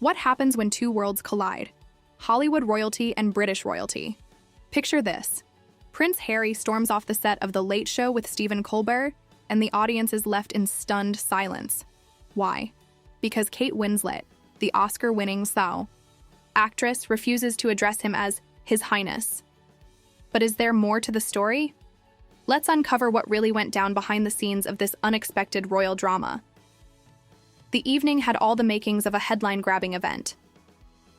What happens when two worlds collide? Hollywood royalty and British royalty. Picture this. Prince Harry storms off the set of The Late Show with Stephen Colbert, and the audience is left in stunned silence. Why? Because Kate Winslet, the Oscar-winning actress, refuses to address him as His Highness. But is there more to the story? Let's uncover what really went down behind the scenes of this unexpected royal drama. The evening had all the makings of a headline-grabbing event.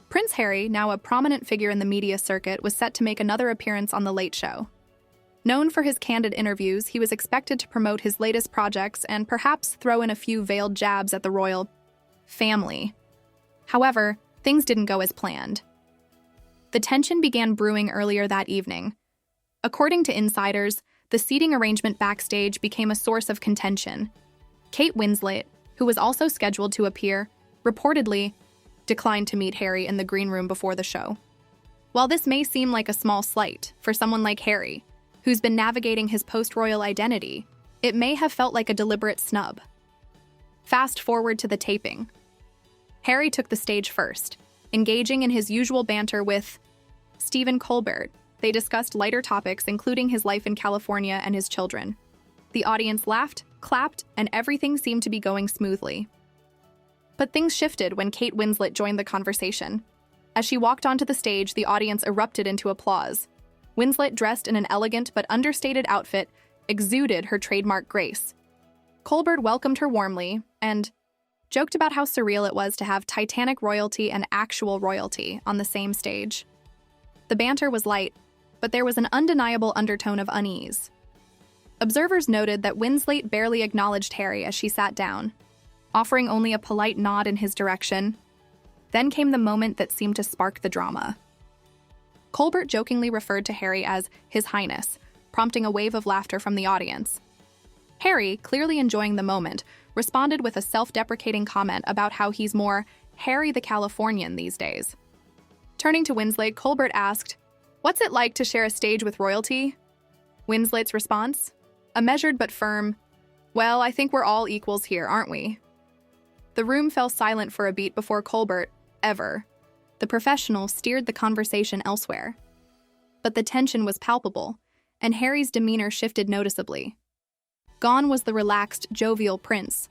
Prince Harry, now a prominent figure in the media circuit, was set to make another appearance on The Late Show. Known for his candid interviews, he was expected to promote his latest projects and perhaps throw in a few veiled jabs at the royal family. However, things didn't go as planned. The tension began brewing earlier that evening. According to insiders, the seating arrangement backstage became a source of contention. Kate Winslet, who was also scheduled to appear, reportedly declined to meet Harry in the green room before the show. While this may seem like a small slight for someone like Harry, who's been navigating his post-royal identity, it may have felt like a deliberate snub. Fast forward to the taping. Harry took the stage first, engaging in his usual banter with Stephen Colbert. They discussed lighter topics, including his life in California and his children. The audience laughed, clapped, and everything seemed to be going smoothly. But things shifted when Kate Winslet joined the conversation. As she walked onto the stage, the audience erupted into applause. Winslet, dressed in an elegant but understated outfit, exuded her trademark grace. Colbert welcomed her warmly and joked about how surreal it was to have Titanic royalty and actual royalty on the same stage. The banter was light, but there was an undeniable undertone of unease. Observers noted that Winslet barely acknowledged Harry as she sat down, offering only a polite nod in his direction. Then came the moment that seemed to spark the drama. Colbert jokingly referred to Harry as His Highness, prompting a wave of laughter from the audience. Harry, clearly enjoying the moment, responded with a self-deprecating comment about how he's more Harry the Californian these days. Turning to Winslet, Colbert asked, "What's it like to share a stage with royalty?" Winslet's response? A measured but firm, "Well, I think we're all equals here, aren't we?" The room fell silent for a beat before Colbert, the professional, steered the conversation elsewhere. But the tension was palpable, and Harry's demeanor shifted noticeably. Gone was the relaxed, jovial prince.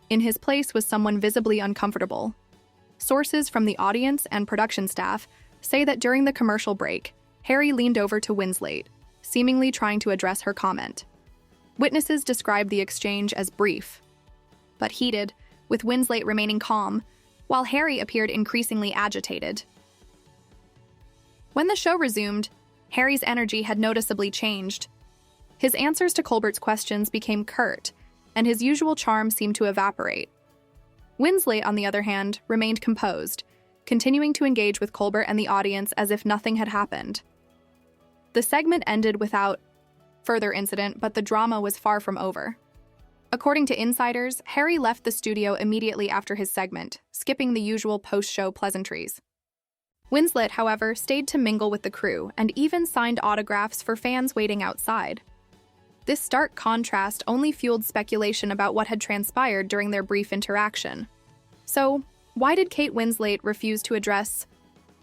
In his place was someone visibly uncomfortable. Sources from the audience and production staff say that during the commercial break, Harry leaned over to Winslet, seemingly trying to address her comment. Witnesses described the exchange as brief, but heated, with Winslet remaining calm, while Harry appeared increasingly agitated. When the show resumed, Harry's energy had noticeably changed. His answers to Colbert's questions became curt, and his usual charm seemed to evaporate. Winslet, on the other hand, remained composed, continuing to engage with Colbert and the audience as if nothing had happened. The segment ended without further incident, but the drama was far from over. According to insiders, Harry left the studio immediately after his segment, skipping the usual post-show pleasantries. Winslet, however, stayed to mingle with the crew and even signed autographs for fans waiting outside. This stark contrast only fueled speculation about what had transpired during their brief interaction. So, why did Kate Winslet refuse to address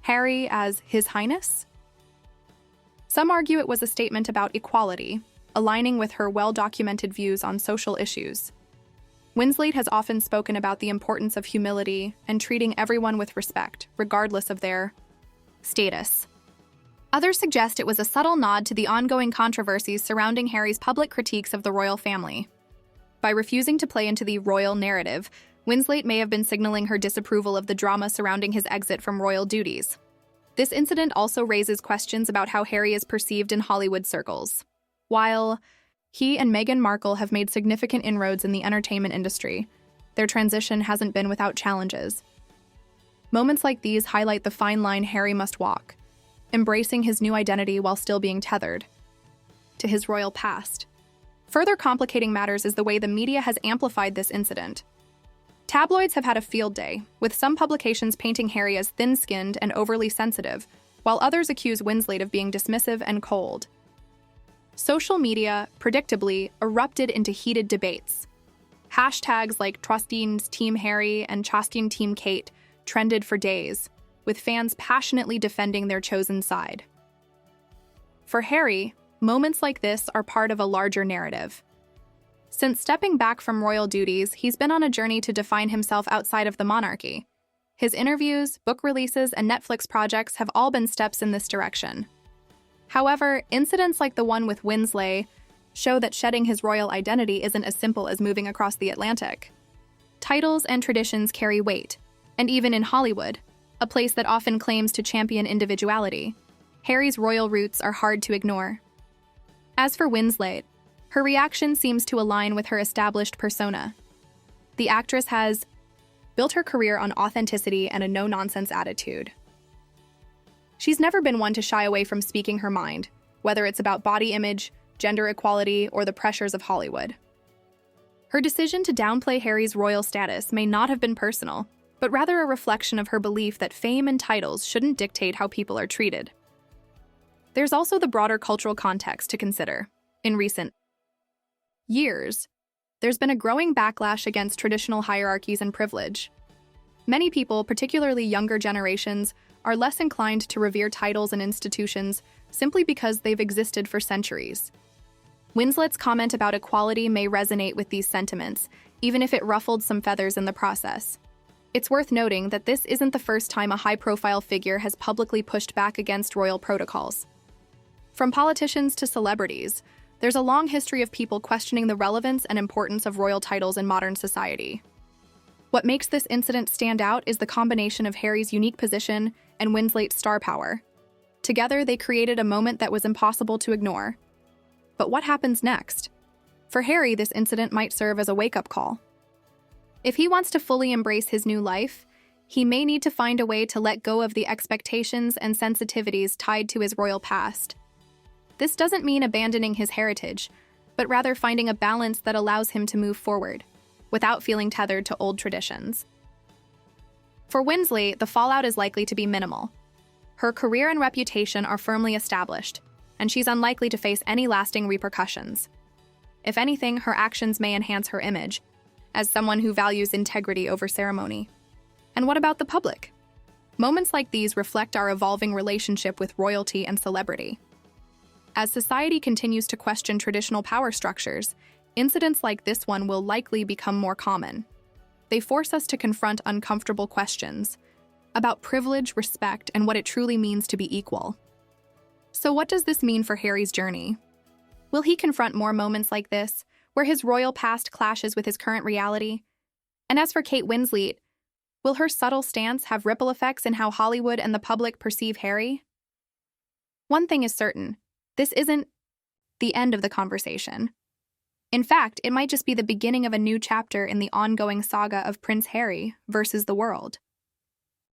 Harry as His Highness? Some argue it was a statement about equality, aligning with her well-documented views on social issues. Winslet has often spoken about the importance of humility and treating everyone with respect, regardless of their status. Others suggest it was a subtle nod to the ongoing controversies surrounding Harry's public critiques of the royal family. By refusing to play into the royal narrative, Winslet may have been signaling her disapproval of the drama surrounding his exit from royal duties. This incident also raises questions about how Harry is perceived in Hollywood circles. While he and Meghan Markle have made significant inroads in the entertainment industry, their transition hasn't been without challenges. Moments like these highlight the fine line Harry must walk, embracing his new identity while still being tethered to his royal past. Further complicating matters is the way the media has amplified this incident. Tabloids have had a field day, with some publications painting Harry as thin-skinned and overly sensitive, while others accuse Winslet of being dismissive and cold. Social media, predictably, erupted into heated debates. Hashtags like Trusting's Team Harry and Chasting Team Kate trended for days, with fans passionately defending their chosen side. For Harry, moments like this are part of a larger narrative. Since stepping back from royal duties, he's been on a journey to define himself outside of the monarchy. His interviews, book releases, and Netflix projects have all been steps in this direction. However, incidents like the one with Winslet show that shedding his royal identity isn't as simple as moving across the Atlantic. Titles and traditions carry weight, and even in Hollywood, a place that often claims to champion individuality, Harry's royal roots are hard to ignore. As for Winslet, her reaction seems to align with her established persona. The actress has built her career on authenticity and a no-nonsense attitude. She's never been one to shy away from speaking her mind, whether it's about body image, gender equality, or the pressures of Hollywood. Her decision to downplay Harry's royal status may not have been personal, but rather a reflection of her belief that fame and titles shouldn't dictate how people are treated. There's also the broader cultural context to consider. In recent years, there's been a growing backlash against traditional hierarchies and privilege. Many people, particularly younger generations, are less inclined to revere titles and institutions simply because they've existed for centuries. Winslet's comment about equality may resonate with these sentiments, even if it ruffled some feathers in the process. It's worth noting that this isn't the first time a high-profile figure has publicly pushed back against royal protocols. From politicians to celebrities, there's a long history of people questioning the relevance and importance of royal titles in modern society. What makes this incident stand out is the combination of Harry's unique position and Winslet's star power. Together, they created a moment that was impossible to ignore. But what happens next? For Harry, this incident might serve as a wake-up call. If he wants to fully embrace his new life, he may need to find a way to let go of the expectations and sensitivities tied to his royal past. This doesn't mean abandoning his heritage, but rather finding a balance that allows him to move forward, without feeling tethered to old traditions. For Winslet, the fallout is likely to be minimal. Her career and reputation are firmly established, and she's unlikely to face any lasting repercussions. If anything, her actions may enhance her image, as someone who values integrity over ceremony. And what about the public? Moments like these reflect our evolving relationship with royalty and celebrity. As society continues to question traditional power structures, incidents like this one will likely become more common. They force us to confront uncomfortable questions about privilege, respect, and what it truly means to be equal. So what does this mean for Harry's journey? Will he confront more moments like this, where his royal past clashes with his current reality? And as for Kate Winslet, will her subtle stance have ripple effects in how Hollywood and the public perceive Harry? One thing is certain, this isn't the end of the conversation. In fact, it might just be the beginning of a new chapter in the ongoing saga of Prince Harry versus the world.